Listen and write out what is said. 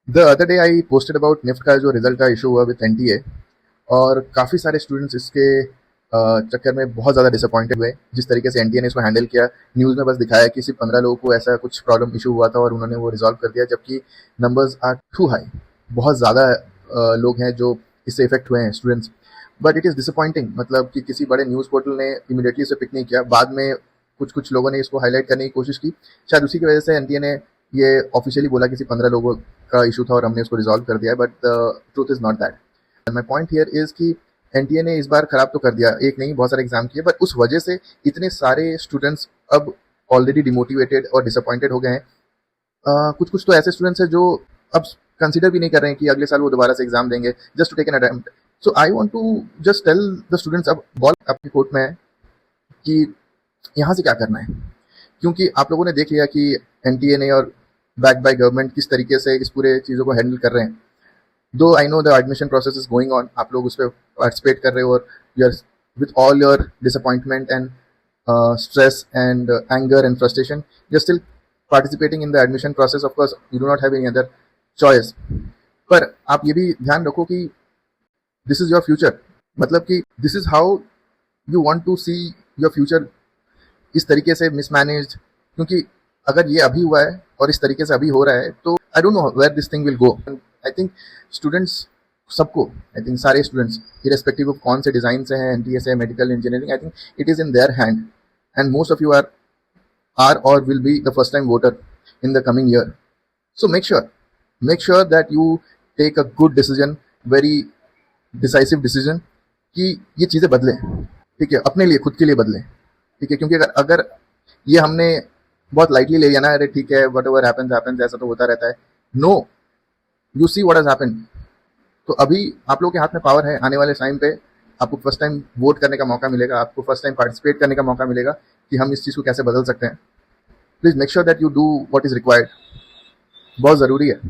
The other day I posted about NIFT का जो result का इशू हुआ विथ एनटीए, और काफ़ी सारे स्टूडेंट्स इसके चक्कर में बहुत ज़्यादा डिसअपॉइंटेड हुए जिस तरीके से एनटीए ने इसको हैंडल किया। न्यूज़ में बस दिखाया कि सिर्फ 15 लोगों को ऐसा कुछ प्रॉब्लम इशू हुआ था और उन्होंने वो रिजॉल्व कर दिया, जबकि नंबर्स आर टू हाई। बहुत ज़्यादा लोग हैं जो इससे इफेक्ट हुए हैं, students. But it is disappointing, मतलब कि किसी बड़े न्यूज़ पोर्टल ने इमीडिएटली इसे पिक नहीं किया। बाद में कुछ कुछ लोगों ने इसको हाईलाइट करने की कोशिश की, शायद उसी की वजह से एनटीए ने ये ऑफिशियली बोला कि सिर्फ 15 लोगों का इशू था और हमने इसको रिजॉल्व कर दिया है। But the truth is not that. And my point here is कि एनटीए ने इस बार खराब तो कर दिया, एक नहीं बहुत सारे एग्जाम किए, बट उस वजह से इतने सारे स्टूडेंट्स अब ऑलरेडी डिमोटिवेटेड और डिसअपॉइंटेड हो गए हैं। कुछ कुछ तो ऐसे स्टूडेंट्स हैं जो अब कंसिडर भी नहीं कर रहे हैं कि अगले साल वो दोबारा से एग्जाम देंगे just to take an attempt. So I want to just tell the students, अब बॉल आपकी कोर्ट में है कि यहाँ से क्या करना है, क्योंकि आप लोगों ने देख लिया कि एनटीए ने और बैक बाय गवर्नमेंट किस तरीके से इस पूरे चीज़ों को हैंडल कर रहे हैं। Though I know the admission process is going on, आप लोग उस पर पार्टिसिपेट कर रहे हो और you are with all your disappointment and stress and anger and frustration, you're still participating in the admission process. Of course you do not have any other choice, पर आप ये भी ध्यान रखो कि दिस इज योर फ्यूचर, मतलब कि this is how you want to see your future, इस तरीके से मिसमैनेज्ड। क्योंकि अगर ये अभी हुआ है और इस तरीके से अभी हो रहा है तो I don't know where this thing will go. I think students सबको, आई थिंक सारे स्टूडेंट्स इरेस्पेक्टिव ऑफ कौन से डिज़ाइन से हैं, एनटीए से, medical, engineering, I think it is in their hand and most of you are or will be the first time voter in the coming year. So make sure that you take a good decision, very decisive decision, कि ये चीज़ें बदलें, ठीक है, अपने लिए, खुद के लिए बदलें, ठीक है। क्योंकि अगर ये हमने बहुत लाइटली ले लिया ना, अरे ठीक है वट एवर हैपन्स हैपन्स, ऐसा तो होता रहता है, no, you see what has happened. तो अभी आप लोगों के हाथ में पावर है, आने वाले टाइम पे आपको फर्स्ट टाइम वोट करने का मौका मिलेगा, आपको फर्स्ट टाइम पार्टिसिपेट करने का मौका मिलेगा कि हम इस चीज़ को कैसे बदल सकते हैं। Please make sure that you do what is required, बहुत ज़रूरी है।